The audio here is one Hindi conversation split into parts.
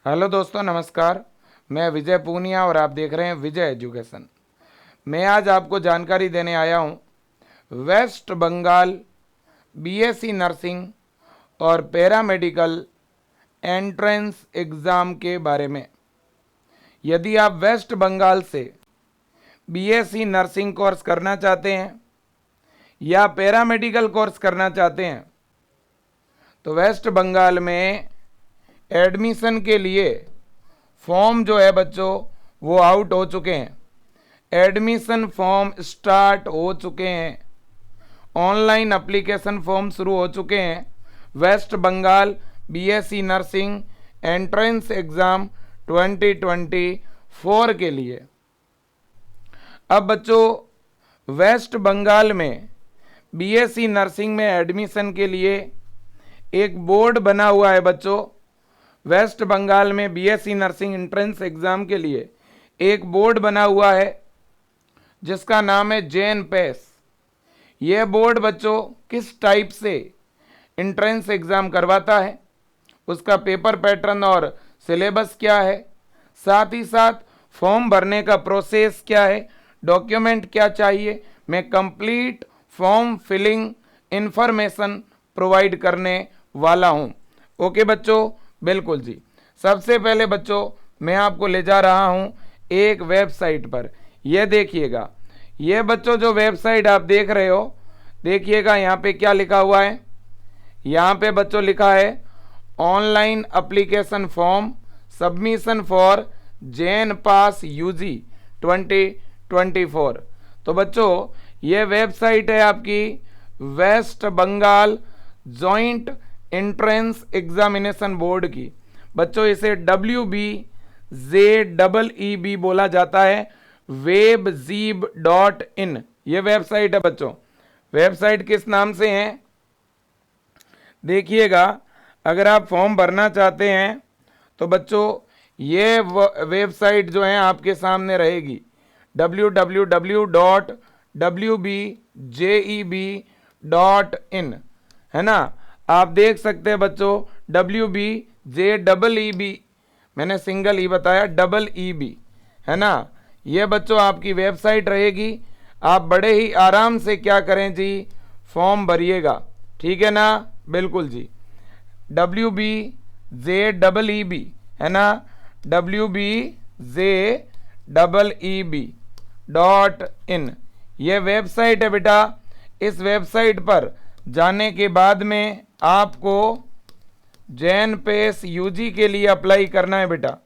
हेलो दोस्तों, नमस्कार। मैं विजय पूनिया और आप देख रहे हैं विजय एजुकेशन। मैं आज आपको जानकारी देने आया हूं वेस्ट बंगाल बीएससी नर्सिंग और पैरामेडिकल एंट्रेंस एग्ज़ाम के बारे में। यदि आप वेस्ट बंगाल से बीएससी नर्सिंग कोर्स करना चाहते हैं या पैरामेडिकल कोर्स करना चाहते हैं तो वेस्ट बंगाल में एडमिशन के लिए फॉर्म जो है बच्चों वो आउट हो चुके हैं। एडमिशन फॉर्म स्टार्ट हो चुके हैं। ऑनलाइन एप्लीकेशन फॉर्म शुरू हो चुके हैं West Bengal BSc nursing entrance exam 2024 के लिए। अब बच्चों वेस्ट बंगाल में बीएससी नर्सिंग में एडमिशन के लिए एक बोर्ड बना हुआ है बच्चों। वेस्ट बंगाल में बीएससी नर्सिंग एंट्रेंस एग्ज़ाम के लिए एक बोर्ड बना हुआ है जिसका नाम है जेएनपीएस। यह बोर्ड बच्चों किस टाइप से एंट्रेंस एग्ज़ाम करवाता है, उसका पेपर पैटर्न और सिलेबस क्या है, साथ ही साथ फॉर्म भरने का प्रोसेस क्या है, डॉक्यूमेंट क्या चाहिए, मैं complete form filling information provide करने वाला हूं। ओके बच्चों, बिल्कुल जी। सबसे पहले बच्चों मैं आपको ले जा रहा हूं एक वेबसाइट पर। यह देखिएगा, यह बच्चों जो वेबसाइट आप देख रहे हो, देखिएगा यहाँ पे क्या लिखा हुआ है। यहाँ पे बच्चों लिखा है online application form submission for JENPAS UG 2024। तो बच्चों ये वेबसाइट है आपकी West Bengal joint entrance examination board की। बच्चों इसे WBJEEB बोला जाता है, webzeeb.in ये वेबसाइट है बच्चों। वेबसाइट किस नाम से है देखिएगा। अगर आप फॉर्म भरना चाहते हैं तो बच्चों ये वेबसाइट जो है आपके सामने रहेगी, www.wbjeb.in है ना। आप देख सकते हैं बच्चों WBJEEB, मैंने सिंगल ई बताया, EEB है ना। ये बच्चों आपकी वेबसाइट रहेगी। आप बड़े ही आराम से क्या करें जी, फॉर्म भरिएगा, ठीक है ना। बिल्कुल जी, WBJEEB है ना, WBJEEB.in ये वेबसाइट है बेटा। इस वेबसाइट पर जाने के बाद में आपको जेएनपीएस यूजी के लिए अप्लाई करना है बेटा।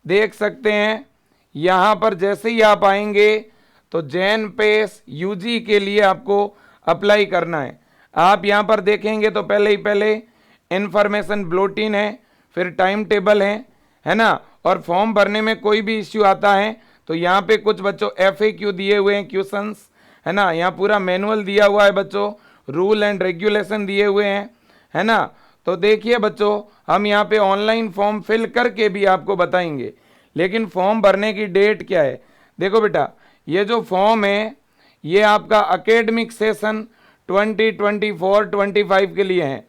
देख सकते हैं यहाँ पर जैसे ही आप आएंगे तो जेएनपीएस यूजी के लिए आपको अप्लाई करना है। आप यहाँ पर देखेंगे तो पहले इंफॉर्मेशन बुलेटिन है, फिर टाइम टेबल है ना। और फॉर्म भरने में कोई भी इश्यू आता है तो यहाँ पे कुछ बच्चों FAQ दिए हुए हैं, क्वेश्चंस है ना। यहाँ पूरा मैनुअल दिया हुआ है बच्चों, रूल एंड रेगुलेशन दिए हुए हैं है ना। तो देखिए बच्चों हम यहाँ पे ऑनलाइन फॉर्म फिल करके भी आपको बताएंगे, लेकिन फॉर्म भरने की डेट क्या है। देखो बेटा ये जो फॉर्म है ये आपका एकेडमिक सेशन 2024-25 के लिए है।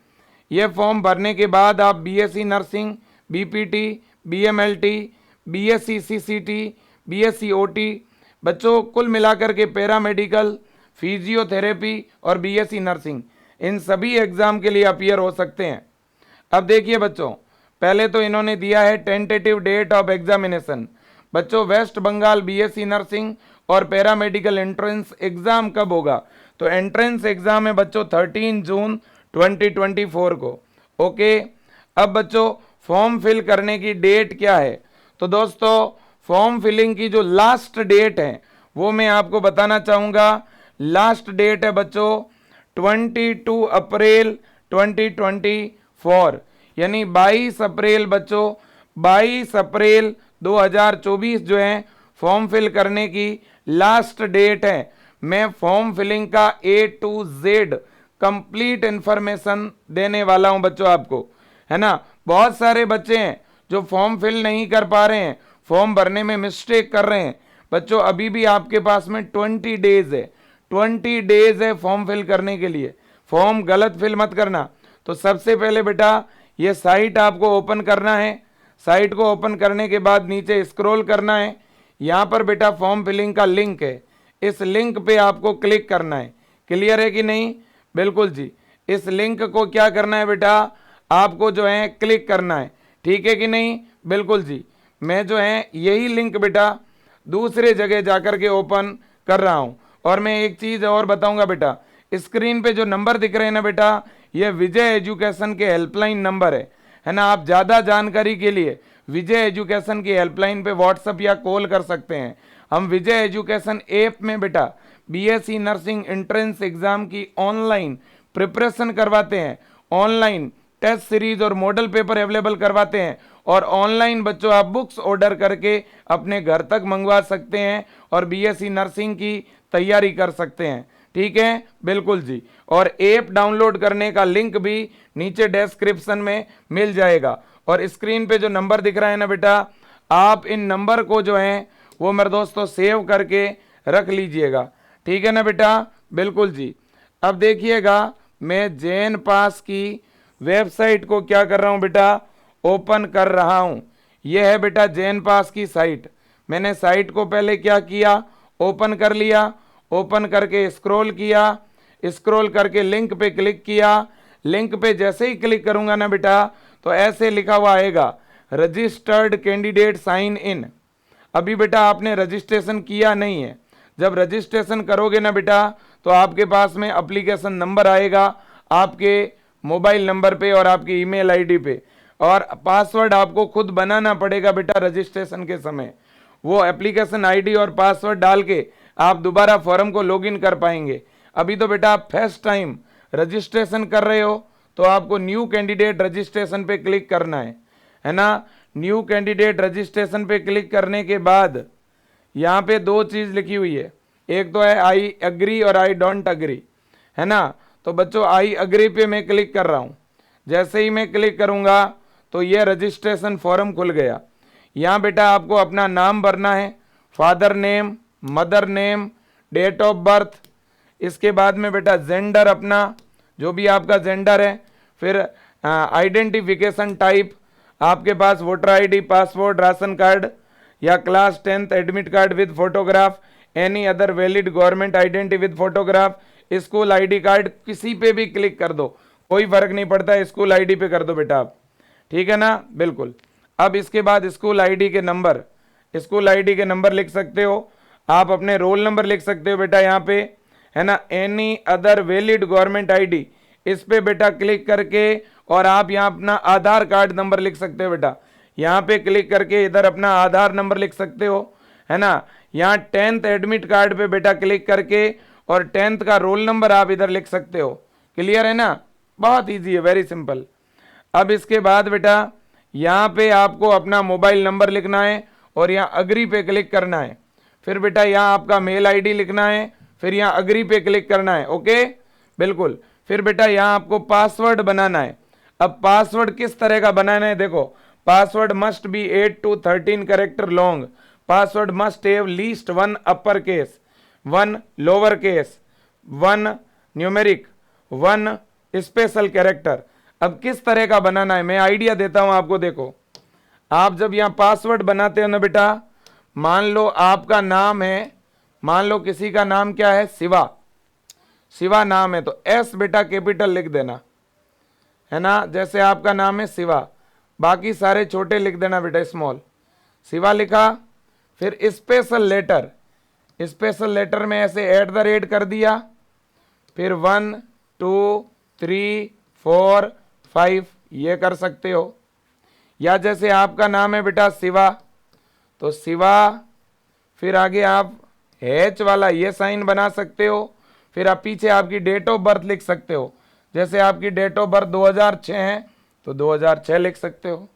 ये फॉर्म भरने के बाद आप BSc nursing, BPT, BMLT, BSc CCT, BSc OT बच्चों कुल मिलाकर के पैरामेडिकल, फिजियोथेरेपी और बीएससी नर्सिंग इन सभी एग्जाम के लिए अपीयर हो सकते हैं। अब देखिए बच्चों पहले तो इन्होंने दिया है टेंटेटिव डेट ऑफ एग्जामिनेशन। बच्चों वेस्ट बंगाल बीएससी नर्सिंग और पैरामेडिकल एंट्रेंस एग्जाम कब होगा, तो एंट्रेंस एग्जाम है बच्चों 13 जून 2024 को। ओके, अब बच्चों फॉर्म फिल करने की डेट क्या है, तो दोस्तों फॉर्म फिलिंग की जो लास्ट डेट है वो मैं आपको बताना चाहूँगा। लास्ट डेट है बच्चों 22 अप्रैल 2024, यानी 22 अप्रैल बच्चों, 22 अप्रैल 2024 जो है फॉर्म फिल करने की लास्ट डेट है। मैं फॉर्म फिलिंग का A to Z complete information देने वाला हूं बच्चों आपको, है ना। बहुत सारे बच्चे हैं जो फॉर्म फिल नहीं कर पा रहे हैं, फॉर्म भरने में मिस्टेक कर रहे हैं। बच्चों अभी भी आपके पास में 20 डेज है, 20 डेज है फॉर्म फिल करने के लिए। फॉर्म गलत फिल मत करना। तो सबसे पहले बेटा ये साइट आपको ओपन करना है। साइट को ओपन करने के बाद नीचे स्क्रॉल करना है, यहाँ पर बेटा फॉर्म फिलिंग का लिंक है, इस लिंक पे आपको क्लिक करना है। क्लियर है कि नहीं? बिल्कुल जी। इस लिंक को क्या करना है बेटा, आपको जो है क्लिक करना है, ठीक है कि नहीं? बिल्कुल जी। मैं जो है यही लिंक बेटा दूसरे जगह जाकर के ओपन कर रहा हूँ। और मैं एक चीज़ और बताऊंगा बेटा, स्क्रीन पे जो नंबर दिख रहे हैं ना बेटा, ये विजय एजुकेशन के हेल्पलाइन नंबर है ना। आप ज़्यादा जानकारी के लिए विजय एजुकेशन की हेल्पलाइन पे व्हाट्सअप या कॉल कर सकते हैं। हम विजय एजुकेशन ऐप में बेटा बीएससी नर्सिंग एंट्रेंस एग्जाम की ऑनलाइन प्रिपरेशन करवाते हैं, ऑनलाइन टेस्ट सीरीज और मॉडल पेपर अवेलेबल करवाते हैं, और ऑनलाइन बच्चों आप बुक्स ऑर्डर करके अपने घर तक मंगवा सकते हैं और बीएससी नर्सिंग की तैयारी कर सकते हैं, ठीक है? बिल्कुल जी। और ऐप डाउनलोड करने का लिंक भी नीचे डिस्क्रिप्शन में मिल जाएगा। और स्क्रीन पे जो नंबर दिख रहा है ना बेटा, आप इन नंबर को जो है वो मेरे दोस्तों सेव करके रख लीजिएगा, ठीक है ना बेटा? बिल्कुल जी। अब देखिएगा, मैं जैन पास की वेबसाइट को क्या कर रहा हूँ बेटा, ओपन कर रहा हूँ। यह है बेटा जैन पास की साइट। मैंने साइट को पहले क्या किया, ओपन कर लिया, ओपन करके स्क्रॉल किया, स्क्रॉल करके लिंक पे क्लिक किया। लिंक पे जैसे ही क्लिक करूंगा ना बेटा, तो ऐसे लिखा हुआ आएगा रजिस्टर्ड कैंडिडेट साइन इन। अभी बेटा आपने रजिस्ट्रेशन किया नहीं है। जब रजिस्ट्रेशन करोगे ना बेटा, तो आपके पास में एप्लीकेशन नंबर आएगा आपके मोबाइल नंबर पे और आपकी ईमेल आईडी पे, और पासवर्ड आपको खुद बनाना पड़ेगा बेटा रजिस्ट्रेशन के समय। वो एप्लीकेशन आईडी और पासवर्ड डाल के आप दोबारा फॉर्म को लॉगिन कर पाएंगे। अभी तो बेटा आप फर्स्ट टाइम रजिस्ट्रेशन कर रहे हो, तो आपको न्यू कैंडिडेट रजिस्ट्रेशन पे क्लिक करना है ना। न्यू कैंडिडेट रजिस्ट्रेशन पे क्लिक करने के बाद यहाँ पे दो चीज़ लिखी हुई है, एक तो है आई एग्री और आई डोंट एग्री, है ना। तो बच्चों आई एग्री पे मैं क्लिक कर रहा हूँ। जैसे ही मैं क्लिक करूँगा तो ये रजिस्ट्रेशन फॉर्म खुल गया। यहाँ बेटा आपको अपना नाम भरना है, father name, mother name, date of birth, इसके बाद में बेटा जेंडर अपना, जो भी आपका जेंडर है, फिर आइडेंटिफिकेशन टाइप, आपके पास voter ID, passport, ration card या class 10th admit card with photograph, any other valid government identity with photograph, school ID card, किसी पे भी क्लिक कर दो, कोई फर्क नहीं पड़ता, स्कूल आईडी पे कर दो बेटा आप, ठीक है ना। बिल्कुल। अब इसके बाद स्कूल आईडी के नंबर, स्कूल आईडी के नंबर लिख सकते हो, आप अपने रोल नंबर लिख सकते हो बेटा यहाँ पे, है ना। Any other valid government ID, इस पे बेटा क्लिक करके, और आप यहाँ अपना आधार कार्ड नंबर लिख सकते हो बेटा, यहाँ पे क्लिक करके इधर अपना आधार नंबर लिख सकते हो, है ना। यहाँ 10th एडमिट कार्ड पे बेटा क्लिक करके और 10th का रोल नंबर आप इधर लिख सकते हो। क्लियर है ना? बहुत इजी है, वेरी सिंपल। अब इसके बाद बेटा यहाँ पे आपको अपना मोबाइल नंबर लिखना है और यहाँ अग्री पे क्लिक करना है। फिर बेटा यहाँ आपका मेल आईडी लिखना है, फिर यहाँ अग्री पे क्लिक करना है। ओके, बिल्कुल। फिर बेटा यहाँ आपको पासवर्ड बनाना है। अब पासवर्ड किस तरह का बनाना है, देखो, password must be 8 to 13 character long, password must have least 1 upper case, 1 lower case, 1 numeric, 1 special character. अब किस तरह का बनाना है मैं आइडिया देता हूं आपको। देखो, आप जब यहाँ पासवर्ड बनाते हो ना बेटा, मान लो आपका नाम है, मान लो किसी का नाम क्या है, शिवा, शिवा नाम है, तो एस बेटा कैपिटल लिख देना, है ना। जैसे आपका नाम है शिवा, बाकी सारे छोटे लिख देना बेटा, स्मॉल। शिवा लिखा, फिर स्पेशल लेटर, स्पेशल लेटर में ऐसे @ कर दिया, फिर 1 2 3 4 5 ये कर सकते हो। या जैसे आपका नाम है बेटा शिवा, तो शिवा, फिर आगे आप H वाला ये साइन बना सकते हो। फिर आप पीछे आपकी डेट ऑफ बर्थ लिख सकते हो। जैसे आपकी डेट ऑफ बर्थ 2006 है तो 2006 लिख सकते हो,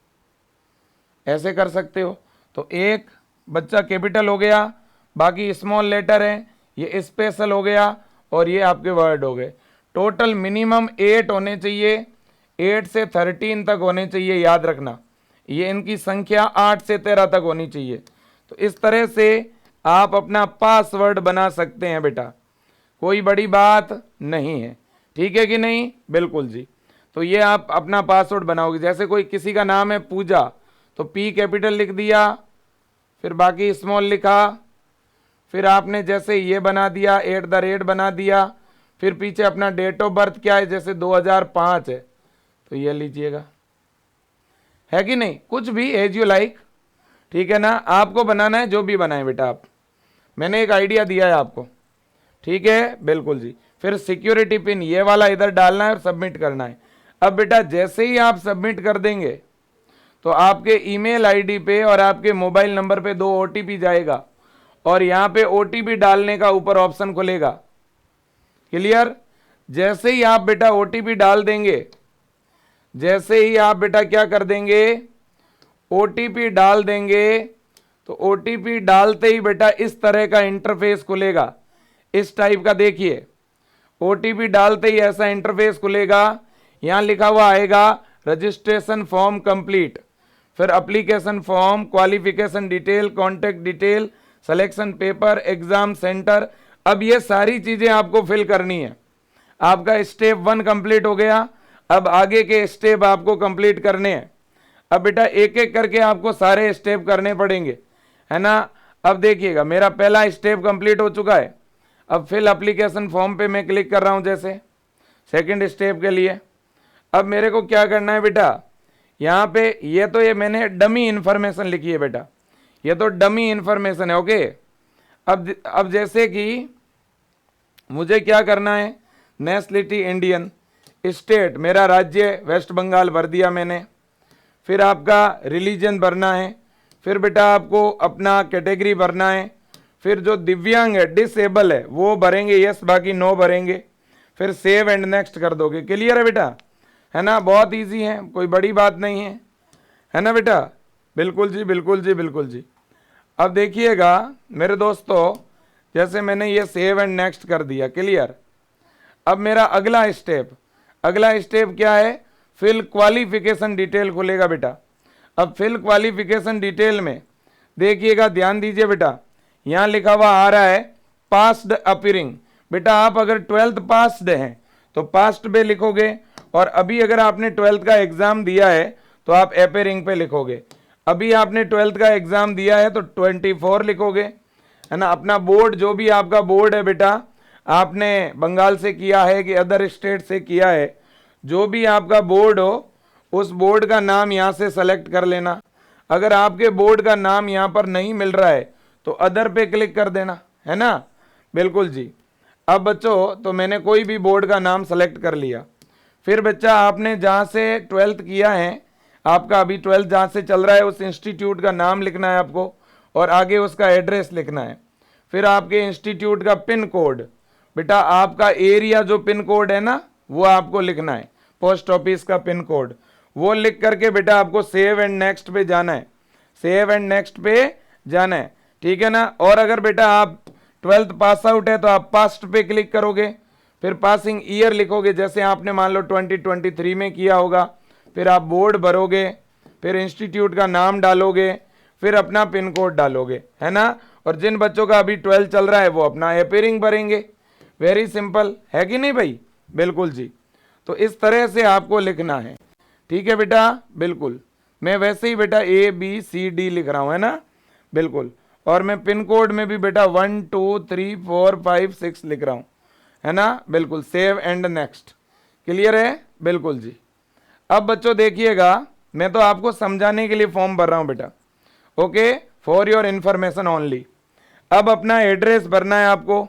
ऐसे कर सकते हो। तो एक बच्चा कैपिटल हो गया, बाकी स्मॉल लेटर है, ये स्पेशल हो गया, और ये आपके वर्ड हो गए। टोटल मिनिमम 8 होने चाहिए, 8 से 13 तक होने चाहिए, याद रखना। ये इनकी संख्या 8 से 13 तक होनी चाहिए। तो इस तरह से आप अपना पासवर्ड बना सकते हैं बेटा, कोई बड़ी बात नहीं है, ठीक है कि नहीं? बिल्कुल जी। तो ये आप अपना पासवर्ड बनाओगे। जैसे कोई किसी का नाम है पूजा, तो P कैपिटल लिख दिया, फिर बाकी स्मॉल लिखा, फिर आपने जैसे ये बना दिया @ बना दिया, फिर पीछे अपना डेट ऑफ बर्थ क्या है, जैसे 2005 है तो ये लीजिएगा, है कि नहीं, कुछ भी एज यू लाइक, ठीक है ना। आपको बनाना है जो भी बनाए बेटा आप, मैंने एक आइडिया दिया है आपको, ठीक है, बिल्कुल जी। फिर सिक्योरिटी पिन ये वाला इधर डालना है और सबमिट करना है। अब बेटा जैसे ही आप सबमिट कर देंगे तो आपके ईमेल आईडी पे और आपके मोबाइल नंबर पे 2 OTP जाएगा और यहाँ पे OTP डालने का ऊपर ऑप्शन खुलेगा। क्लियर? जैसे ही आप बेटा OTP डाल देंगे, जैसे ही आप बेटा क्या कर देंगे, OTP डाल देंगे, तो OTP डालते ही बेटा इस तरह का इंटरफेस खुलेगा, इस टाइप का। देखिए OTP डालते ही ऐसा इंटरफेस खुलेगा, यहां लिखा हुआ आएगा रजिस्ट्रेशन फॉर्म कंप्लीट, फिर application form, qualification detail, contact detail, selection paper, exam centre. अब ये सारी चीजें आपको फिल करनी है। आपका स्टेप 1 कंप्लीट हो गया, अब आगे के स्टेप आपको कंप्लीट करने हैं। अब बेटा एक एक करके आपको सारे स्टेप करने पड़ेंगे, है ना। अब देखिएगा मेरा पहला स्टेप कंप्लीट हो चुका है। अब फिल एप्लीकेशन फॉर्म पे मैं क्लिक कर रहा हूं जैसे सेकंड स्टेप के लिए। अब मेरे को क्या करना है बेटा, यहाँ पे ये मैंने डमी इंफॉर्मेशन लिखी है बेटा, ये तो डमी इंफॉर्मेशन है, ओके। अब जैसे कि मुझे क्या करना है, नेशनलिटी इंडियन, स्टेट मेरा राज्य वेस्ट बंगाल भर दिया मैंने, फिर आपका रिलीजन भरना है, फिर बेटा आपको अपना कैटेगरी भरना है, फिर जो दिव्यांग है डिसेबल है वो भरेंगे यस, बाकी नो भरेंगे, फिर सेव एंड नेक्स्ट कर दोगे। क्लियर है बेटा, है ना, बहुत इजी है, कोई बड़ी बात नहीं है ना बेटा। बिल्कुल जी, बिल्कुल जी, बिल्कुल जी। अब देखिएगा मेरे दोस्तों, जैसे मैंने ये सेव एंड नेक्स्ट कर दिया, क्लियर। अब मेरा अगला स्टेप क्या है, फिल क्वालिफिकेशन डिटेल खुलेगा बेटा। अब फिल क्वालिफिकेशन डिटेल में देखिएगा, ध्यान दीजिए बेटा, यहां लिखा हुआ आ रहा है पास्ड अपीयरिंग। बेटा आप अगर 12th पास्ड हैं तो पास्ट पे लिखोगे, और अभी अगर आपने 12th का एग्जाम दिया है तो आप अपीयरिंग पे लिखोगे। अभी आपने 12th का एग्जाम दिया है तो 24 लिखोगे, है ना। अपना बोर्ड, जो भी आपका बोर्ड है बेटा, आपने बंगाल से किया है कि अदर स्टेट से किया है, जो भी आपका बोर्ड हो उस बोर्ड का नाम यहां से सेलेक्ट कर लेना। अगर आपके बोर्ड का नाम यहां पर नहीं मिल रहा है तो अदर पे क्लिक कर देना, है ना। बिल्कुल जी। अब बच्चों तो मैंने कोई भी बोर्ड का नाम सेलेक्ट कर लिया। फिर बच्चा आपने जहां से 12th किया है, आपका अभी 12th जहां से चल रहा है उस इंस्टीट्यूट का नाम लिखना है आपको, और आगे उसका एड्रेस लिखना है। फिर आपके इंस्टीट्यूट का पिन कोड, बेटा आपका एरिया जो पिन कोड है ना वो आपको लिखना है, पोस्ट ऑफिस का पिन कोड, वो लिख करके बेटा आपको सेव एंड नेक्स्ट पे जाना है, सेव एंड नेक्स्ट पे जाना है, ठीक है ना। और अगर बेटा आप 12th पास आउट है तो आप पास्ट पे क्लिक करोगे, फिर पासिंग ईयर लिखोगे, जैसे आपने मान लो 2023 में किया होगा, फिर आप बोर्ड भरोगे, फिर इंस्टीट्यूट का नाम डालोगे, फिर अपना पिन कोड डालोगे, है ना। और जिन बच्चों का अभी 12th चल रहा है वो अपना अपीयरिंग भरेंगे। वेरी सिंपल है कि नहीं भाई, बिल्कुल जी। तो इस तरह से आपको लिखना है, ठीक है बेटा, बिल्कुल। मैं वैसे ही बेटा ABCD लिख रहा हूं, है ना, बिल्कुल। और मैं पिन कोड में भी बेटा 1 2 3 4 5 6 लिख रहा हूं, है ना, बिल्कुल। सेव एंड नेक्स्ट, क्लियर है, बिल्कुल जी। अब बच्चों देखिएगा, मैं तो आपको समझाने के लिए फॉर्म भर रहा हूं बेटा, okay, for your information only. अब अपना एड्रेस भरना है आपको।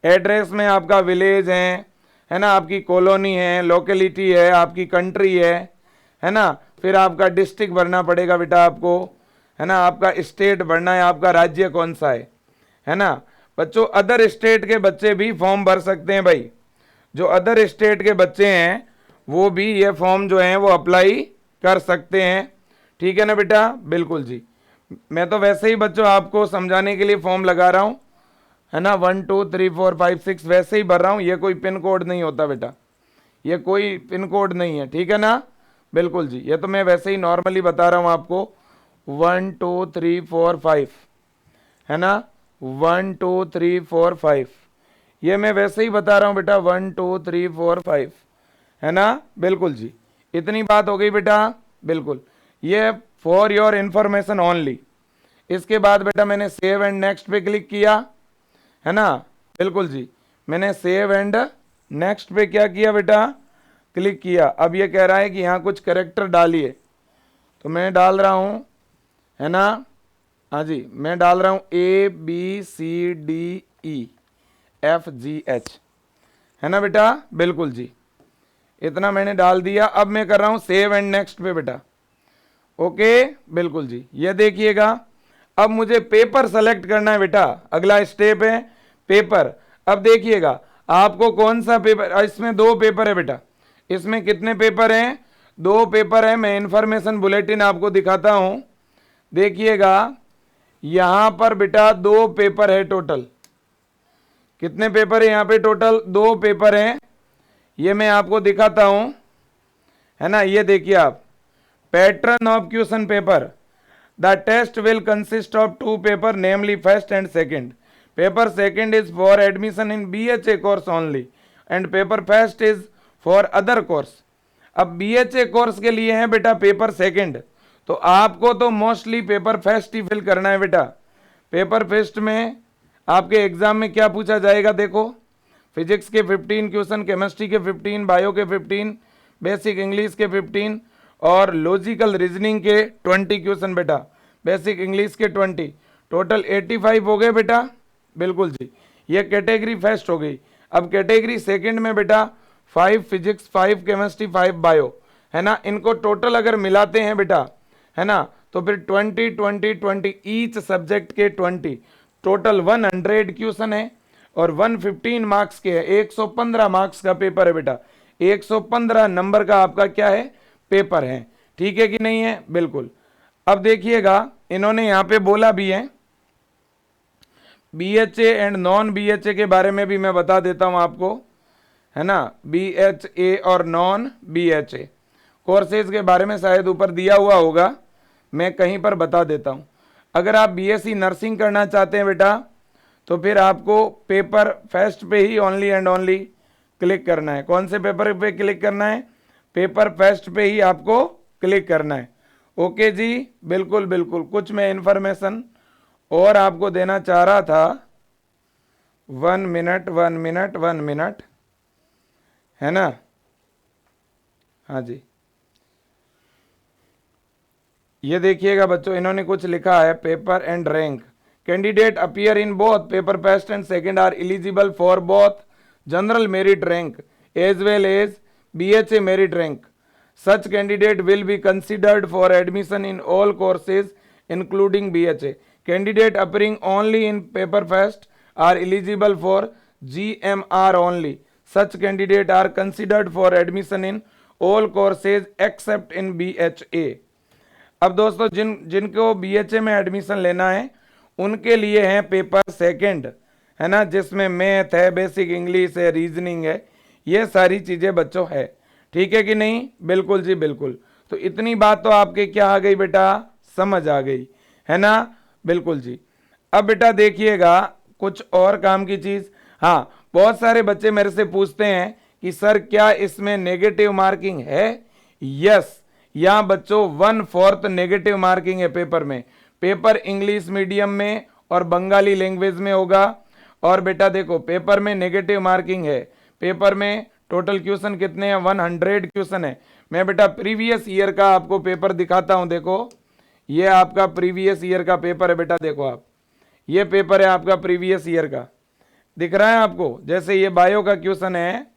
एड्रेस में आपका विलेज है ना, आपकी कॉलोनी है, लोकेलिटी है, आपकी कंट्री है ना। फिर आपका डिस्ट्रिक्ट भरना पड़ेगा बेटा आपको, है ना। आपका स्टेट भरना है, आपका राज्य कौन सा है ना। बच्चों अदर स्टेट के बच्चे भी फॉर्म भर सकते हैं भाई, जो अदर स्टेट के बच्चे हैं वो भी ये फॉर्म जो है वो अप्लाई कर सकते हैं, ठीक है ना बेटा, बिल्कुल जी। मैं तो वैसे ही बच्चों आपको समझाने के लिए फॉर्म लगा रहा हूं, है ना। 1 2 3 4 5 6 वैसे ही भर रहा हूं, ये कोई पिन कोड नहीं होता बेटा, ये कोई पिन कोड नहीं है, ठीक है ना, बिल्कुल जी। ये तो मैं वैसे ही नॉर्मली बता रहा हूं आपको, 1 2 3 4 5, है ना, 1 2 3 4 5, ये मैं वैसे ही बता रहा हूं बेटा, 1 2 3 4 5, है ना, बिल्कुल जी। इतनी बात हो गई बेटा, बिल्कुल। ये फॉर योर इंफॉर्मेशन ओनली। इसके बाद बेटा मैंने सेव एंड नेक्स्ट पे क्लिक किया, है ना, बिल्कुल जी, मैंने सेव एंड नेक्स्ट पे क्या किया बेटा, क्लिक किया। अब ये कह रहा है कि यहाँ कुछ करेक्टर डालिए, तो मैं डाल रहा हूँ, है ना, हाँ जी, मैं डाल रहा हूँ ABCDEFGH, है ना बेटा, बिल्कुल जी, इतना मैंने डाल दिया। अब मैं कर रहा हूँ सेव एंड नेक्स्ट पे बेटा, ओके, बिल्कुल जी। ये देखिएगा, अब मुझे पेपर सेलेक्ट करना है बेटा, अगला स्टेप है पेपर। अब देखिएगा आपको कौन सा पेपर, इसमें 2 पेपर है बेटा, इसमें कितने पेपर हैं, 2 पेपर है। मैं इंफॉर्मेशन बुलेटिन आपको दिखाता हूं, देखिएगा यहां पर बेटा 2 पेपर है टोटल। कितने पेपर है यहाँ पे टोटल, 2 पेपर हैं, ये मैं आपको दिखाता हूं, है ना। ये देखिए आप, pattern of question paper, the test will consist of 2 paper namely first and second. Paper second is for admission in BHA course only and paper first is for other course. अब BHA कोर्स के लिए है बेटा पेपर सेकंड, तो आपको तो मोस्टली पेपर फर्स्ट ही फिल करना है बेटा। पेपर फर्स्ट में आपके एग्जाम में क्या पूछा जाएगा, देखो, फिजिक्स के 15 क्वेश्चन, केमिस्ट्री के 15, बायो के 15, बेसिक इंग्लिश के 15 और लॉजिकल रीजनिंग के 20 क्वेश्चन बेटा, बेसिक इंग्लिश के 20, टोटल 85 हो गए बेटा, बिल्कुल जी। ये कैटेगरी फर्स्ट हो गई। अब कैटेगरी सेकंड में बेटा 5 फिजिक्स, 5 केमिस्ट्री, 5 बायो, है ना, इनको टोटल अगर मिलाते हैं बेटा, है ना, तो फिर 20 20 20 ईच सब्जेक्ट के 20, टोटल 100 क्वेश्चन है और 115 मार्क्स के है। 115 मार्क्स का पेपर है बेटा, 115 नंबर का आपका क्या है, पेपर है, ठीक है कि नहीं है, बिल्कुल। अब देखिएगा इन्होंने यहाँ पे बोला भी है, BHA एंड नॉन BHA के बारे में भी मैं बता देता हूँ आपको, है ना। BHA और नॉन BHA कोर्सेज के बारे में शायद ऊपर दिया हुआ होगा, मैं कहीं पर बता देता हूँ। अगर आप BSc नर्सिंग करना चाहते हैं बेटा, तो फिर आपको पेपर फर्स्ट पे ही ओनली एंड ओनली क्लिक करना है। कौन से पेपर पे क्लिक करना है, पेपर फर्स्ट पे ही आपको क्लिक करना है, ओके जी, बिल्कुल बिल्कुल। कुछ मैं इंफॉर्मेशन और आपको देना चाह रहा था, 1 मिनट 1 मिनट 1 मिनट, है ना, हाँ जी। ये देखिएगा बच्चों, इन्होंने कुछ लिखा है, paper and rank candidate appear in both paper first and second are eligible for both general merit rank as well as BHA merit rank. Such candidate will be considered for admission in all courses including BHA. Candidate appearing only in paper first are eligible for GMR only. Such candidate are considered for admission in all courses except in BHA. अब दोस्तों जिनको BHA में एडमिशन लेना है उनके लिए है पेपर सेकंड, है ना, जिसमें मैथ है, बेसिक इंग्लिश है, रीजनिंग है, ये सारी चीजें बच्चों है, ठीक है कि नहीं, बिल्कुल जी बिल्कुल। तो इतनी बात तो आपके क्या आ गई बेटा, समझ आ गई, है ना, बिल्कुल जी। अब बेटा देखिएगा कुछ और काम की चीज, हाँ, बहुत सारे बच्चे मेरे से पूछते हैं कि सर क्या इसमें नेगेटिव मार्किंग है। यस, यहाँ बच्चों 1/4 नेगेटिव मार्किंग है पेपर में। पेपर इंग्लिश मीडियम में और बंगाली लैंग्वेज में होगा। और बेटा देखो पेपर में नेगेटिव मार्किंग है, पेपर में टोटल क्वेश्चन कितने हैं, 100 क्वेश्चन है। मैं बेटा प्रीवियस ईयर का आपको पेपर दिखाता हूं, देखो ये आपका प्रीवियस ईयर का पेपर है बेटा, देखो आप, ये पेपर है आपका प्रीवियस ईयर का, दिख रहा है आपको। जैसे ये बायो का क्वेश्चन है,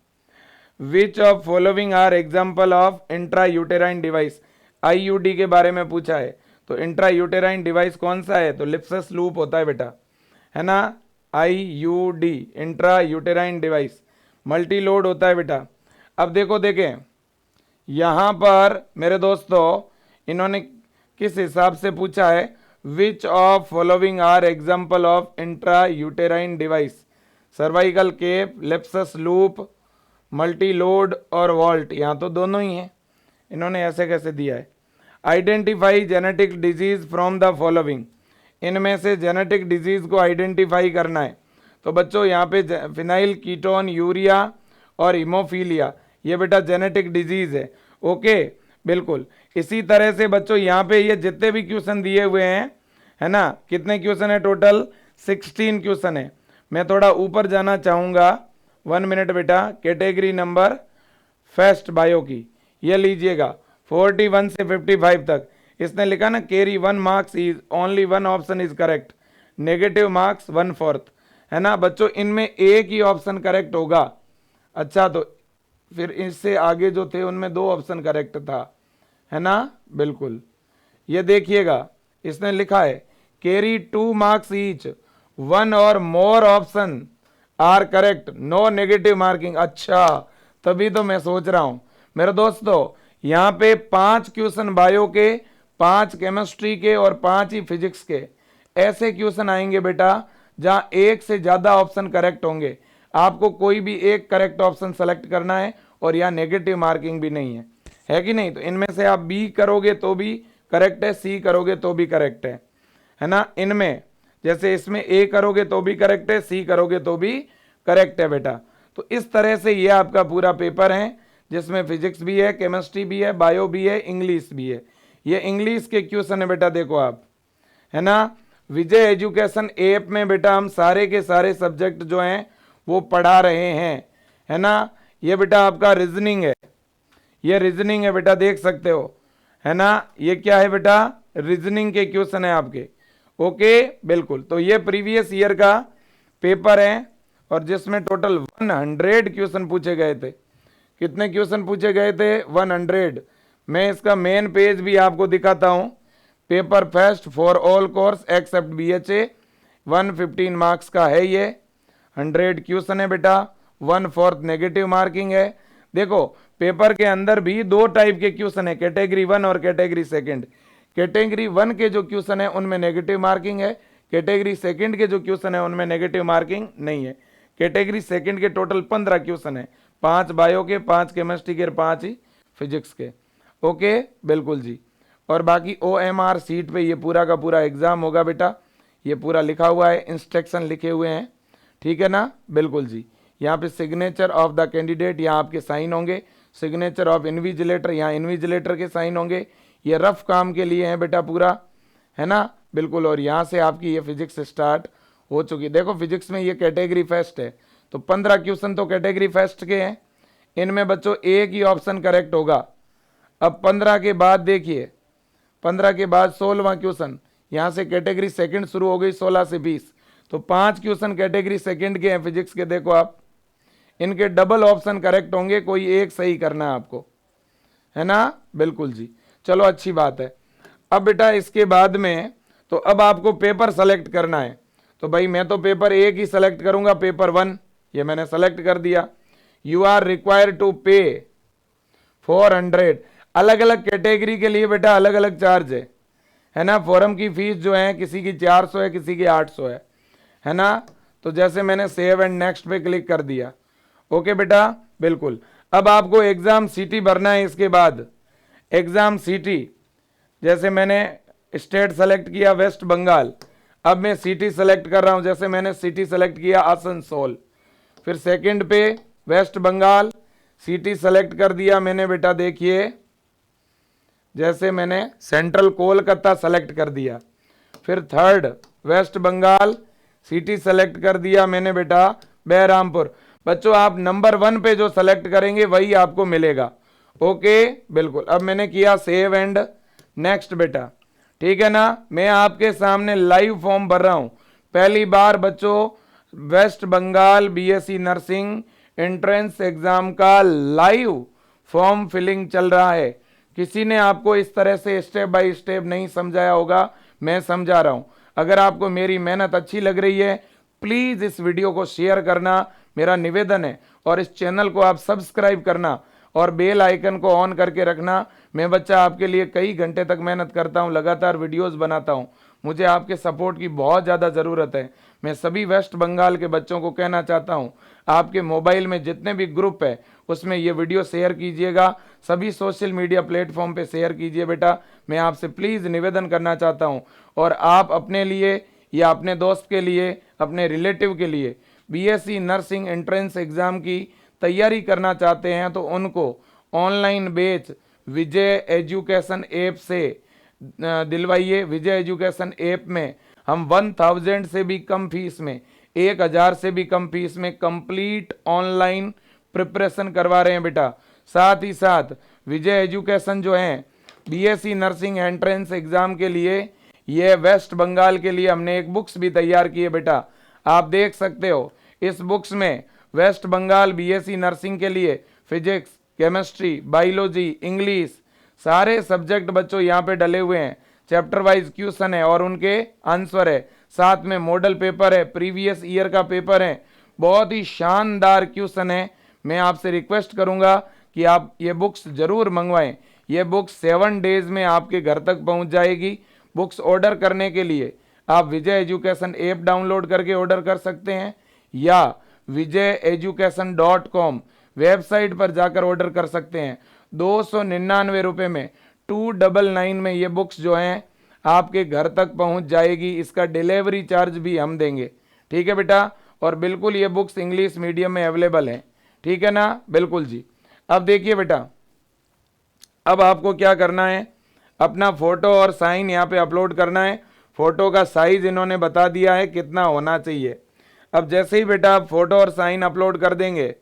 which of following are example of intra uterine device, IUD के बारे में पूछा है। तो इंट्रा यूटेराइन डिवाइस कौन सा है, तो लिप्सस लूप होता है बेटा, है ना, IUD intra uterine device. Multi load होता है बेटा। अब देखो देखें यहां पर मेरे दोस्तों इन्होंने किस हिसाब से पूछा है, which of following are example of intra uterine device, cervical cap, Lippes loop, multiload और वॉल्ट, यहां तो दोनों ही हैं, इन्होंने ऐसे कैसे दिया है। Identify genetic disease from the following, इनमें से जेनेटिक डिजीज को आइडेंटिफाई करना है। तो बच्चों यहाँ पे फिनाइल कीटोन यूरिया और हीमोफीलिया, ये बेटा जेनेटिक डिजीज है, ओके। बिल्कुल इसी तरह से बच्चों यहाँ पे ये जितने भी क्वेश्चन दिए हुए हैं, है ना, कितने क्वेश्चन है टोटल, 16 क्वेश्चन है। मैं थोड़ा ऊपर जाना चाहूँगा, 1 मिनट बेटा। कैटेगरी नंबर फर्स्ट बायो की ये लीजिएगा, 41 से 55 तक इसने लिखा ना, carry 1 marks is only 1 option is correct, negative marks 1/4, है ना बच्चों। इनमें एक ही ऑप्शन करेक्ट होगा। अच्छा, तो फिर इससे आगे जो थे उनमें 2 ऑप्शन करेक्ट था, है ना, बिल्कुल। ये देखिएगा इसने लिखा है कैरी 2 मार्क्स ईच, 1 और more option are correct, no negative marking. अच्छा, तभी तो मैं सोच रहा हूं मेरे दोस्तों, यहाँ पे 5 क्वेश्चन बायो के, 5 केमिस्ट्री के और 5 ही फिजिक्स के, ऐसे क्वेश्चन आएंगे बेटा जहां एक से ज्यादा ऑप्शन करेक्ट होंगे। आपको कोई भी एक करेक्ट ऑप्शन सेलेक्ट करना है और यहाँ नेगेटिव मार्किंग भी नहीं है कि नहीं। तो इनमें से आप बी करोगे तो भी करेक्ट है, सी करोगे तो भी करेक्ट है ना। इनमें जैसे इसमें ए करोगे तो भी करेक्ट है, सी करोगे तो भी करेक्ट है बेटा। तो इस तरह से ये आपका पूरा पेपर है, जिसमें फिजिक्स भी है, केमिस्ट्री भी है, बायो भी है, इंग्लिश भी है। ये इंग्लिश के क्वेश्चन है बेटा, देखो आप, है ना। विजय एजुकेशन ऐप में बेटा हम सारे के सारे सब्जेक्ट जो हैं वो पढ़ा रहे हैं, है ना। ये बेटा आपका रीजनिंग है, ये रीजनिंग है बेटा, देख सकते हो, है ना। ये क्या है बेटा, रीजनिंग के क्वेश्चन है आपके। ओके, बिल्कुल। तो ये प्रीवियस ईयर का पेपर है और जिसमें टोटल 100 क्वेश्चन पूछे गए थे। कितने क्वेश्चन पूछे गए थे, 100। मैं इसका मेन पेज भी आपको दिखाता हूं। Paper first for all course except BHA, 115 marks का है ये, 100 क्वेश्चन है बेटा, 1/4 नेगेटिव मार्किंग है। देखो पेपर के अंदर भी 2 टाइप के क्वेश्चन है, कैटेगरी 1 और कैटेगरी सेकंड। कैटेगरी 1 के जो क्वेश्चन है उनमें नेगेटिव मार्किंग है, कैटेगरी सेकंड के जो क्वेश्चन है उनमें नेगेटिव मार्किंग नहीं है। कैटेगरी सेकंड के टोटल 15 क्वेश्चन है, 5 बायो के, 5 केमिस्ट्री के और 5 ही फिजिक्स के। ओके, बिल्कुल जी। और बाकी OMR सीट पे ये पूरा का पूरा एग्जाम होगा बेटा, ये पूरा लिखा हुआ है, इंस्ट्रक्शन लिखे हुए हैं, ठीक है ना, बिल्कुल जी। यहाँ पे सिग्नेचर ऑफ द कैंडिडेट, यहाँ आपके साइन होंगे, सिग्नेचर ऑफ इन्विजिलेटर, यहाँ इन्विजिलेटर के साइन होंगे। ये रफ काम के लिए है बेटा पूरा, है ना, बिल्कुल। और यहाँ से आपकी ये फिजिक्स स्टार्ट हो चुकी है। देखो फिजिक्स में ये कैटेगरी फर्स्ट है, तो 15 क्वेश्चन तो कैटेगरी फर्स्ट के हैं, इनमें बच्चों एक ही ऑप्शन करेक्ट होगा। अब 15 के बाद देखिए, 15 के बाद 16वां क्वेश्चन, यहाँ से कैटेगरी सेकंड शुरू हो गई, 16 से 20, तो 5 क्वेश्चन कैटेगरी सेकंड के हैं फिजिक्स के। देखो आप, इनके डबल ऑप्शन करेक्ट होंगे, कोई एक सही करना है आपको, है ना, बिल्कुल जी। चलो अच्छी बात है। अब बेटा इसके बाद में तो अब आपको पेपर सेलेक्ट करना है, तो भाई मैं तो पेपर एक ही सेलेक्ट करूंगा, पेपर 1, ये मैंने सेलेक्ट कर दिया। यू आर रिक्वायर्ड टू पे 400। अलग अलग कैटेगरी के लिए बेटा अलग अलग चार्ज है ना। फॉर्म की फीस जो है किसी की 400 है, किसी की 800 है ना। तो जैसे मैंने सेव एंड नेक्स्ट पे क्लिक कर दिया, ओके बेटा, बिल्कुल। अब आपको एग्जाम सिटी भरना है। इसके बाद एग्जाम सिटी, जैसे मैंने स्टेट सेलेक्ट किया वेस्ट बंगाल, अब मैं सिटी सेलेक्ट कर रहा हूं, जैसे मैंने सिटी सेलेक्ट किया आसनसोल, फिर सेकंड पे वेस्ट बंगाल, सिटी सेलेक्ट कर दिया मैंने बेटा, देखिए जैसे मैंने सेंट्रल कोलकाता सेलेक्ट कर दिया, फिर third West Bengal, city select कर दिया मैंने बेटा बहरामपुर। बच्चों आप नंबर 1 पे जो सेलेक्ट करेंगे वही आपको मिलेगा, ओके, बिल्कुल। अब मैंने किया सेव एंड नेक्स्ट बेटा, ठीक है ना। मैं आपके सामने लाइव फॉर्म भर रहा हूं, पहली बार बच्चों West Bengal BSc nursing entrance exam का लाइव फॉर्म फिलिंग चल रहा है। किसी ने आपको इस तरह से स्टेप बाय स्टेप नहीं समझाया होगा, मैं समझा रहा हूं। अगर आपको मेरी मेहनत अच्छी लग रही है, प्लीज इस वीडियो को शेयर करना, मेरा निवेदन है, और इस चैनल को आप सब्सक्राइब करना और बेल आइकन को ऑन करके रखना। मैं बच्चा आपके लिए कई घंटे तक मेहनत करता हूं, लगातार वीडियोस बनाता हूं, मुझे आपके सपोर्ट की बहुत ज़्यादा ज़रूरत है। मैं सभी वेस्ट बंगाल के बच्चों को कहना चाहता हूं, आपके मोबाइल में जितने भी ग्रुप है उसमें ये वीडियो शेयर कीजिएगा, सभी सोशल मीडिया प्लेटफॉर्म पे शेयर कीजिए बेटा, मैं आपसे प्लीज़ निवेदन करना चाहता हूं। और आप अपने लिए या अपने दोस्त के लिए, अपने रिलेटिव के लिए BSc नर्सिंग एंट्रेंस एग्ज़ाम की तैयारी करना चाहते हैं तो उनको ऑनलाइन बैच विजय एजुकेशन ऐप से दिलवाइए। विजय एजुकेशन ऐप में हम 1000 से भी कम फीस में, 1000 से भी कम फीस में कंप्लीट ऑनलाइन प्रिपरेशन करवा रहे हैं बेटा। साथ ही साथ विजय एजुकेशन जो है बीएससी नर्सिंग एंट्रेंस एग्जाम के लिए, ये वेस्ट बंगाल के लिए हमने एक बुक्स भी तैयार की है बेटा। आप देख सकते हो इस बुक्स में वेस्ट बंगाल बीएससी नर्सिंग के लिए फिजिक्स, केमिस्ट्री, बायोलॉजी, इंग्लिश सारे सब्जेक्ट बच्चों यहाँ पे डले हुए हैं। चैप्टर वाइज क्वेश्चन है और उनके आंसर है, साथ में मॉडल पेपर है, प्रीवियस ईयर का पेपर है। बहुत ही शानदार क्वेश्चन है। मैं आपसे रिक्वेस्ट करूंगा कि आप ये बुक्स जरूर मंगवाएं। ये बुक्स 7 डेज में आपके घर तक पहुंच जाएगी। बुक्स ऑर्डर करने के लिए आप विजय एजुकेशन ऐप डाउनलोड करके ऑर्डर कर सकते हैं या vijayeducation.com वेबसाइट पर जाकर ऑर्डर कर सकते हैं। 299 रुपये में 299 में ये बुक्स जो हैं आपके घर तक पहुंच जाएगी। इसका डिलीवरी चार्ज भी हम देंगे, ठीक है बेटा। और बिल्कुल ये बुक्स इंग्लिश मीडियम में अवेलेबल हैं, ठीक है ना, बिल्कुल जी। अब देखिए बेटा, अब आपको क्या करना है, अपना फोटो और साइन यहाँ पे अपलोड करना है। फोटो का साइज इन्होंने बता दिया है कितना होना चाहिए। अब जैसे ही बेटा आप फोटो और साइन अपलोड कर देंगे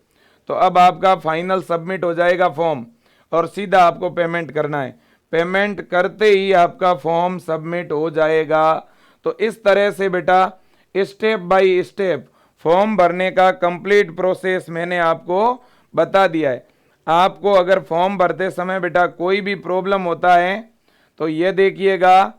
तो अब आपका फाइनल सबमिट हो जाएगा फॉर्म और सीधा आपको पेमेंट करना है। पेमेंट करते ही आपका फॉर्म सबमिट हो जाएगा। तो इस तरह से बेटा स्टेप बाय स्टेप फॉर्म भरने का कंप्लीट प्रोसेस मैंने आपको बता दिया है। आपको अगर फॉर्म भरते समय बेटा कोई भी प्रॉब्लम होता है तो ये देखिएगा,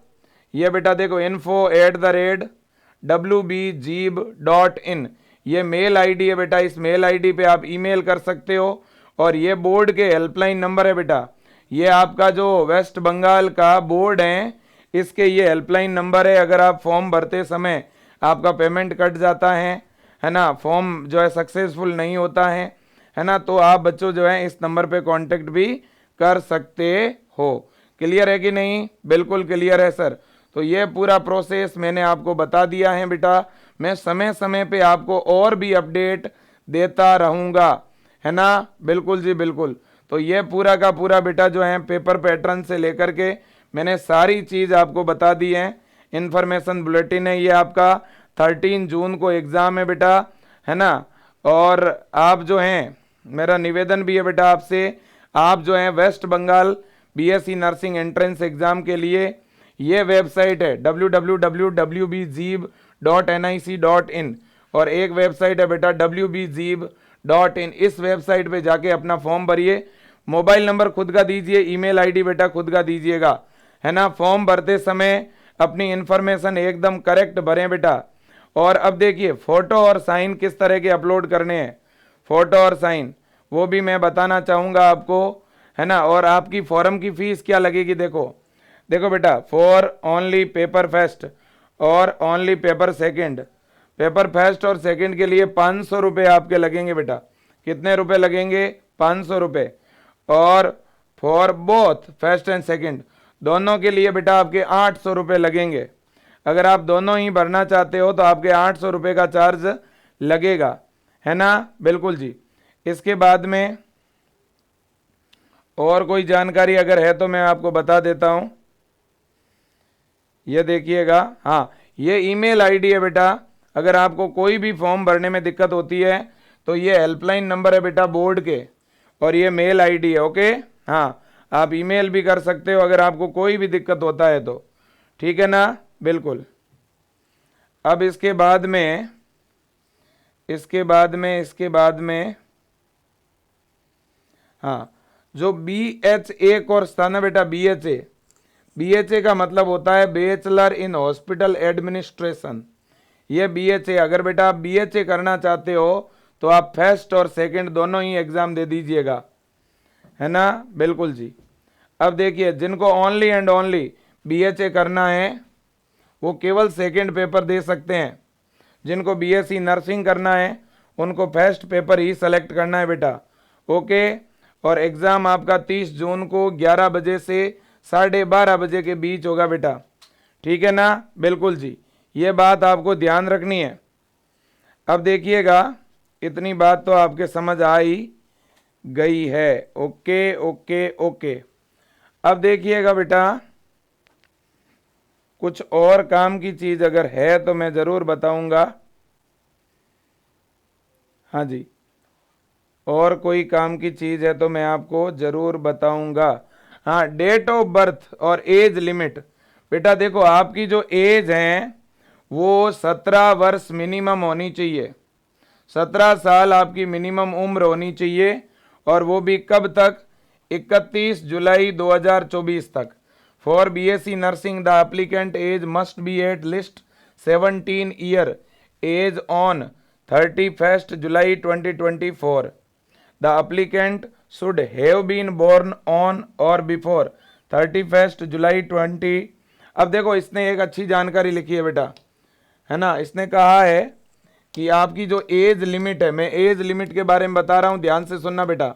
ये बेटा देखो info@wbjeeb.in ये मेल आईडी है बेटा। इस मेल आईडी पे आप ईमेल कर सकते हो और ये बोर्ड के हेल्पलाइन नंबर है बेटा। ये आपका जो वेस्ट बंगाल का बोर्ड है इसके ये हेल्पलाइन नंबर है। अगर आप फॉर्म भरते समय आपका पेमेंट कट जाता है ना, फॉर्म जो है सक्सेसफुल नहीं होता है ना, तो आप बच्चों जो है इस नंबर पे कांटेक्ट भी कर सकते हो। क्लियर है कि नहीं? बिल्कुल क्लियर है सर। तो ये पूरा प्रोसेस मैंने आपको बता दिया है बेटा। मैं समय समय पे आपको और भी अपडेट देता रहूँगा, है ना, बिल्कुल जी बिल्कुल। तो ये पूरा का पूरा बेटा जो है पेपर पैटर्न से लेकर के मैंने सारी चीज़ आपको बता दी है। इन्फॉर्मेशन बुलेटिन है ये आपका, 13 जून को एग्ज़ाम है बेटा, है ना। और आप जो हैं, मेरा निवेदन भी है बेटा आपसे, आप जो हैं West Bengal BSc nursing entrance exam के लिए ये वेबसाइट है www.bjeeb.nic.in और एक वेबसाइट है बेटा wbjeeb.in। इस वेबसाइट पे जाके अपना फॉर्म भरिए। मोबाइल नंबर खुद का दीजिए, ईमेल आईडी बेटा खुद का दीजिएगा, है ना। फॉर्म भरते समय अपनी इन्फॉर्मेशन एकदम करेक्ट भरें बेटा। और अब देखिए फ़ोटो और साइन किस तरह के अपलोड करने हैं, फ़ोटो और साइन वो भी मैं बताना चाहूँगा आपको, है ना। और आपकी फॉर्म की फ़ीस क्या लगेगी, देखो बेटा, फॉर ओनली पेपर फर्स्ट और only paper second. Paper first और सेकंड के लिए 500 रुपये आपके लगेंगे बेटा। कितने रुपए लगेंगे? 500 रुपये। और for both first and second दोनों के लिए बेटा आपके 800 रुपये लगेंगे। अगर आप दोनों ही भरना चाहते हो तो आपके 800 रुपये का चार्ज लगेगा, है ना, बिल्कुल जी। इसके बाद में और कोई जानकारी अगर है तो मैं आपको बता देता हूँ। ये देखिएगा, हाँ, ये ईमेल आईडी है बेटा। अगर आपको कोई भी फॉर्म भरने में दिक्कत होती है तो ये हेल्पलाइन नंबर है बेटा बोर्ड के, और ये मेल आईडी है, ओके। हाँ, आप ईमेल भी कर सकते हो अगर आपको कोई भी दिक्कत होता है तो, ठीक है ना, बिल्कुल। अब इसके बाद में हाँ, जो BHA कोर्स था ना बेटा, BHA का मतलब होता है बैचलर इन हॉस्पिटल एडमिनिस्ट्रेशन। ये BHA, अगर बेटा आप BHA करना चाहते हो तो आप फर्स्ट और सेकंड दोनों ही एग्जाम दे दीजिएगा, है ना, बिल्कुल जी। अब देखिए जिनको ओनली एंड ओनली BHA करना है वो केवल सेकंड पेपर दे सकते हैं। जिनको BSc नर्सिंग करना है उनको फर्स्ट पेपर ही सेलेक्ट करना है बेटा, ओके। और एग्ज़ाम आपका 30 जून को 11 बजे से 12:30 बजे के बीच होगा बेटा, ठीक है ना, बिल्कुल जी। ये बात आपको ध्यान रखनी है। अब देखिएगा, इतनी बात तो आपके समझ आ ही गई है, ओके ओके ओके। अब देखिएगा बेटा, कुछ और काम की चीज अगर है तो मैं जरूर बताऊंगा। हाँ जी, और कोई काम की चीज है तो मैं आपको जरूर बताऊंगा। हाँ, डेट ऑफ बर्थ और एज लिमिट। बेटा देखो, आपकी जो एज है वो 17 वर्ष मिनिमम होनी चाहिए। 17 साल आपकी मिनिमम उम्र होनी चाहिए, और वो भी कब तक? 31 जुलाई 2024 तक। For BSc nursing the applicant age must be at least 17 year age on 31st July 2024. The applicant should have been born on or before 31st July 20। अब देखो, इसने एक अच्छी जानकारी लिखी है बेटा, है ना। इसने कहा है कि आपकी जो एज लिमिट है, मैं एज लिमिट के बारे में बता रहा हूं, ध्यान से सुनना बेटा।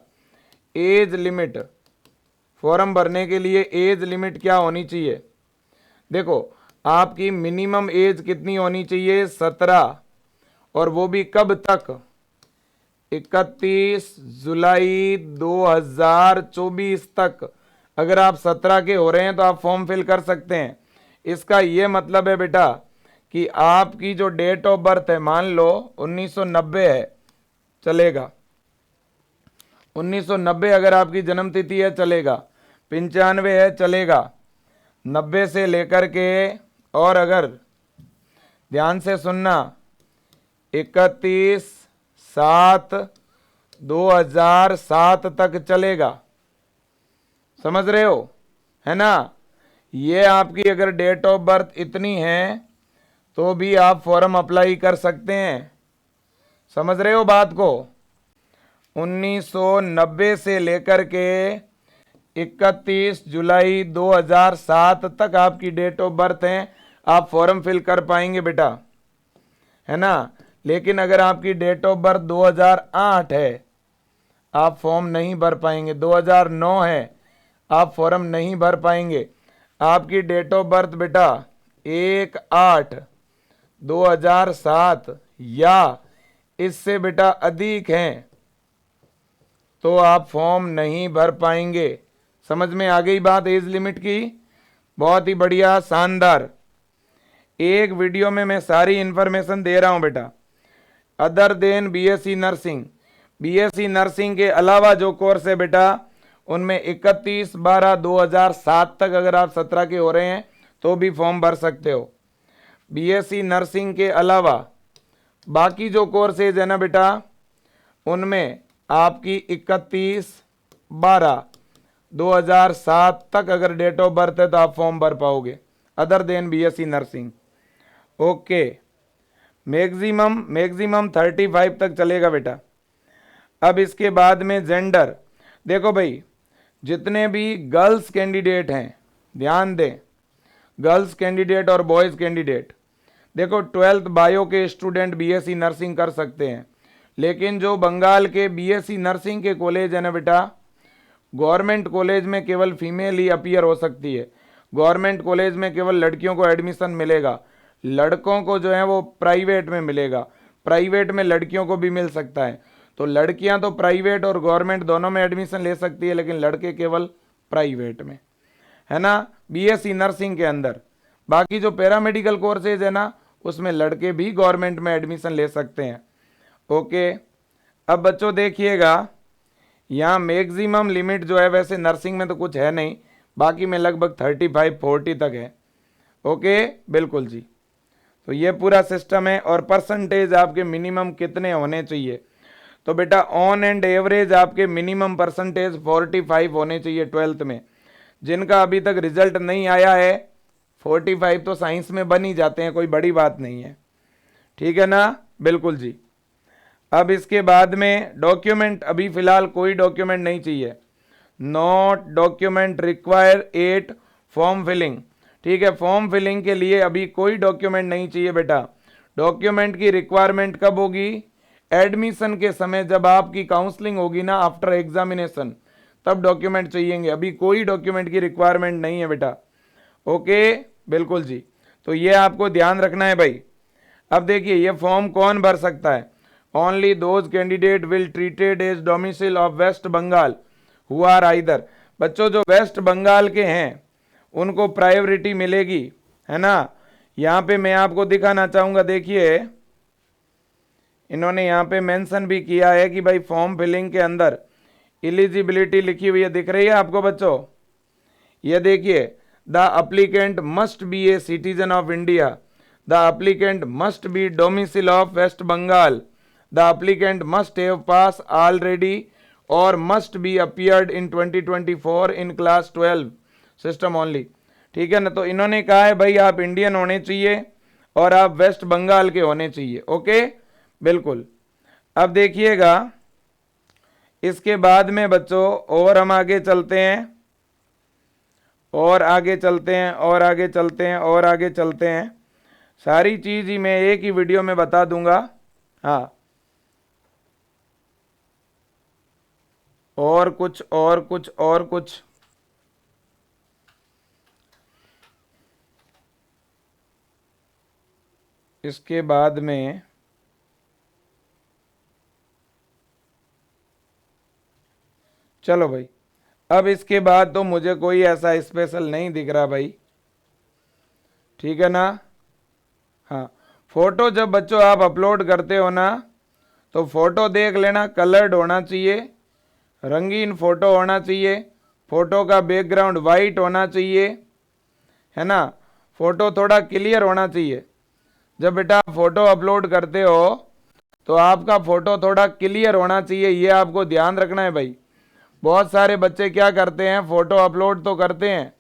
एज लिमिट, फॉर्म भरने के लिए एज लिमिट क्या होनी चाहिए? देखो, आपकी मिनिमम एज कितनी होनी चाहिए? 17, और वो भी कब तक? 31 जुलाई 2024 तक। अगर आप 17 के हो रहे हैं तो आप फॉर्म फिल कर सकते हैं। इसका ये मतलब है बेटा कि आपकी जो डेट ऑफ बर्थ है, मान लो 1990 है, चलेगा। 1990 अगर आपकी जन्म तिथि है, चलेगा। 95 है, चलेगा। 90 से लेकर के, और अगर ध्यान से सुनना, 31/7/2007 तक चलेगा। समझ रहे हो, है ना। ये आपकी अगर डेट ऑफ बर्थ इतनी है तो भी आप फॉर्म अप्लाई कर सकते हैं। समझ रहे हो बात को। 1990 से लेकर के 31 जुलाई 2007 तक आपकी डेट ऑफ बर्थ है, आप फॉर्म फिल कर पाएंगे बेटा, है ना। लेकिन अगर आपकी डेट ऑफ बर्थ 2008 है, आप फॉर्म नहीं भर पाएंगे। 2009 है, आप फॉर्म नहीं भर पाएंगे। आपकी डेट ऑफ बर्थ बेटा 1/8/2007 या इससे बेटा अधिक हैं तो आप फॉर्म नहीं भर पाएंगे। समझ में आ गई बात एज लिमिट की? बहुत ही बढ़िया, शानदार। एक वीडियो में मैं सारी इंफॉर्मेशन दे रहा हूं बेटा। Other than BSc nursing, BSc nursing के अलावा जो कोर्स है बेटा, उनमें 31/12/2007 तक अगर आप 17 के हो रहे हैं तो भी फॉर्म भर सकते हो। बीएससी नर्सिंग के अलावा बाकी जो कोर्सेज है ना बेटा, उनमें आपकी 31/12/2007 तक अगर डेट ऑफ बर्थ है तो आप फॉर्म भर पाओगे, other than BSc nursing. Okay, maximum 35 तक चलेगा बेटा। अब इसके बाद में जेंडर, देखो भाई, जितने भी गर्ल्स कैंडिडेट हैं, ध्यान दें, गर्ल्स कैंडिडेट और बॉयज कैंडिडेट, देखो 12th बायो के स्टूडेंट बीएससी नर्सिंग कर सकते हैं। लेकिन जो बंगाल के बीएससी नर्सिंग के कॉलेज है ना बेटा, गवर्नमेंट कॉलेज में केवल फीमेल ही अपीयर हो सकती है। गवर्नमेंट कॉलेज में केवल लड़कियों को एडमिशन मिलेगा, लड़कों को जो है वो प्राइवेट में मिलेगा। प्राइवेट में लड़कियों को भी मिल सकता है। तो लड़कियां तो प्राइवेट और गवर्नमेंट दोनों में एडमिशन ले सकती है, लेकिन लड़के केवल प्राइवेट में, है ना, बीएससी नर्सिंग के अंदर। बाकी जो पैरामेडिकल कोर्सेज है ना, उसमें लड़के भी गवर्नमेंट में एडमिशन ले सकते हैं। ओके, अब बच्चों देखिएगा, यहाँ मैक्सिमम लिमिट जो है, वैसे नर्सिंग में तो कुछ है नहीं, बाकी में लगभग 35-40 तक है। ओके, बिल्कुल जी। तो ये पूरा सिस्टम है। और परसेंटेज आपके मिनिमम कितने होने चाहिए? तो बेटा ऑन एंड एवरेज आपके मिनिमम परसेंटेज 45 होने चाहिए 12th में। जिनका अभी तक रिजल्ट नहीं आया है, 45 तो साइंस में बन ही जाते हैं, कोई बड़ी बात नहीं है, ठीक है ना। बिल्कुल जी। अब इसके बाद में डॉक्यूमेंट, अभी फिलहाल कोई डॉक्यूमेंट नहीं चाहिए। Not document require 8 form filling, ठीक है। फॉर्म फिलिंग के लिए अभी कोई डॉक्यूमेंट नहीं चाहिए बेटा। डॉक्यूमेंट की रिक्वायरमेंट कब होगी? एडमिशन के समय, जब आपकी काउंसलिंग होगी ना, आफ्टर एग्जामिनेशन, तब डॉक्यूमेंट चाहिएंगे। अभी कोई डॉक्यूमेंट की रिक्वायरमेंट नहीं है बेटा। ओके, बिल्कुल जी। तो ये आपको ध्यान रखना है भाई। अब देखिए, ये फॉर्म कौन भर सकता है? Only those candidate will treated as domicile of West Bengal who are either, बच्चों जो वेस्ट बंगाल के हैं उनको प्रायोरिटी मिलेगी, है ना। यहाँ पे मैं आपको दिखाना चाहूँगा, देखिए इन्होंने यहाँ पे मेंशन भी किया है कि भाई फॉर्म फिलिंग के अंदर एलिजिबिलिटी लिखी हुई है, दिख रही है आपको बच्चों। ये देखिए, the applicant must be a citizen of India, the applicant must be domicile of West Bengal, the applicant must have pass already और must be appeared in 2024 in class 12 system only. ठीक है ना, तो इन्होंने कहा है भाई आप इंडियन होने चाहिए और आप वेस्ट बंगाल के होने चाहिए। ओके, बिल्कुल। अब देखिएगा इसके बाद में बच्चों और हम आगे चलते हैं और आगे चलते हैं और आगे चलते हैं और आगे चलते हैं। सारी चीज़ ही मैं एक ही वीडियो में बता दूंगा। हाँ, और कुछ और कुछ और कुछ। इसके बाद में चलो भाई, अब इसके बाद तो मुझे कोई ऐसा स्पेशल नहीं दिख रहा भाई, ठीक है ना। हाँ, फोटो जब बच्चों आप अपलोड करते हो ना तो फोटो देख लेना, कलर्ड होना चाहिए, रंगीन फोटो होना चाहिए, फोटो का बैकग्राउंड वाइट होना चाहिए, है ना। फोटो थोड़ा क्लियर होना चाहिए। जब बेटा आप फोटो अपलोड करते हो तो आपका फोटो थोड़ा क्लियर होना चाहिए, ये आपको ध्यान रखना है भाई। बहुत सारे बच्चे क्या करते हैं, फोटो अपलोड तो करते हैं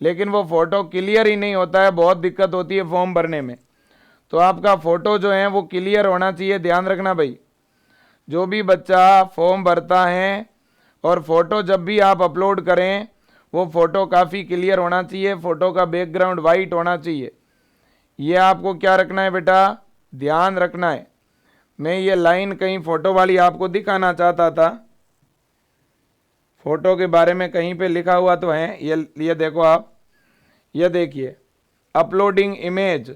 लेकिन वो फोटो क्लियर ही नहीं होता है, बहुत दिक्कत होती है फॉर्म भरने में। तो आपका फोटो जो है वो क्लियर होना चाहिए, ध्यान रखना भाई। जो भी बच्चा फॉर्म भरता है और फोटो जब भी आप अपलोड करें वो फोटो काफ़ी क्लियर होना चाहिए, फोटो का बैकग्राउंड वाइट होना चाहिए। ये आपको क्या रखना है बेटा, ध्यान रखना है। मैं ये लाइन कहीं फोटो वाली आपको दिखाना चाहता था, फोटो के बारे में कहीं पे लिखा हुआ तो है, ये देखो आप, ये देखिए, uploading image,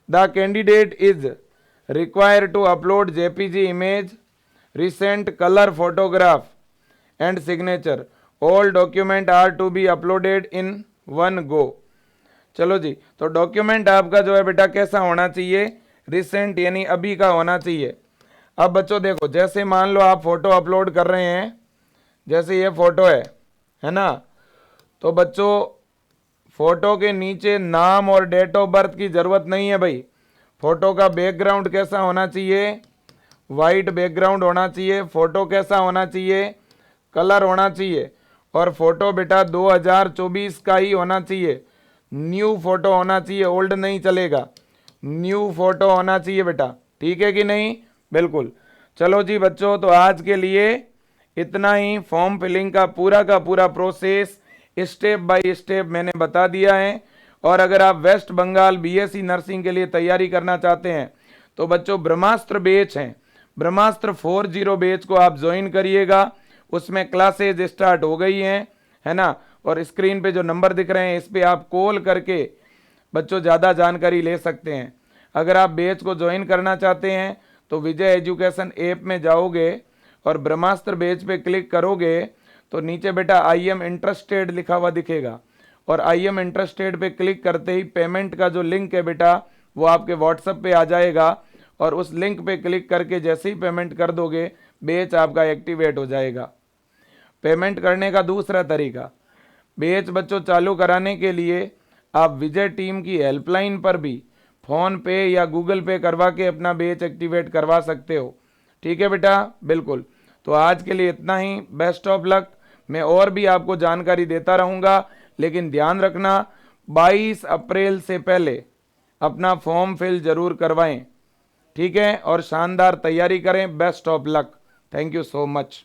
the candidate is required to upload JPG image, recent colour photograph and signature, all document are to be uploaded in one go. चलो जी, तो डॉक्यूमेंट आपका जो है बेटा कैसा होना चाहिए, रिसेंट यानी अभी का होना चाहिए। अब बच्चों देखो, जैसे मान लो आप फोटो अपलोड कर रहे हैं, जैसे ये फोटो है ना, तो बच्चों फोटो के नीचे नाम और डेट ऑफ बर्थ की जरूरत नहीं है भाई। फोटो का बैकग्राउंड कैसा होना चाहिए, वाइट बैकग्राउंड होना चाहिए, फोटो कैसा होना चाहिए, कलर होना चाहिए, और फोटो बेटा 2024 का ही होना चाहिए, न्यू फोटो होना चाहिए, ओल्ड नहीं चलेगा, न्यू फोटो होना चाहिए बेटा, ठीक है कि नहीं, बिल्कुल। चलो जी बच्चों, तो आज के लिए इतना ही। फॉर्म फिलिंग का पूरा प्रोसेस स्टेप बाय स्टेप मैंने बता दिया है। और अगर आप वेस्ट बंगाल बीएससी नर्सिंग के लिए तैयारी करना चाहते हैं तो बच्चों ब्रह्मास्त्र बैच हैं, ब्रह्मास्त्र 40 बैच को आप ज्वाइन करिएगा। उसमें क्लासेज स्टार्ट हो गई हैं, है ना। और स्क्रीन पे जो नंबर दिख रहे हैं इस पे आप कॉल करके बच्चों ज़्यादा जानकारी ले सकते हैं। अगर आप बैच को ज्वाइन करना चाहते हैं तो विजय एजुकेशन ऐप में जाओगे और ब्रह्मास्त्र बैच पे क्लिक करोगे तो नीचे बेटा आई एम इंटरेस्टेड लिखा हुआ दिखेगा, और आई एम इंटरेस्टेड पे क्लिक करते ही पेमेंट का जो लिंक है बेटा वो आपके व्हाट्सएप पे आ जाएगा, और उस लिंक पे क्लिक करके जैसे ही पेमेंट कर दोगे बैच आपका एक्टिवेट हो जाएगा। पेमेंट करने का दूसरा तरीका, बैच बच्चों चालू कराने के लिए आप विजय टीम की हेल्पलाइन पर भी फ़ोन पे या गूगल पे करवा के अपना बैच एक्टिवेट करवा सकते हो, ठीक है बेटा, बिल्कुल। तो आज के लिए इतना ही, बेस्ट ऑफ लक। मैं और भी आपको जानकारी देता रहूँगा, लेकिन ध्यान रखना 22 अप्रैल से पहले अपना फॉर्म फिल जरूर करवाएं, ठीक है, और शानदार तैयारी करें। Best of luck, thank you so much.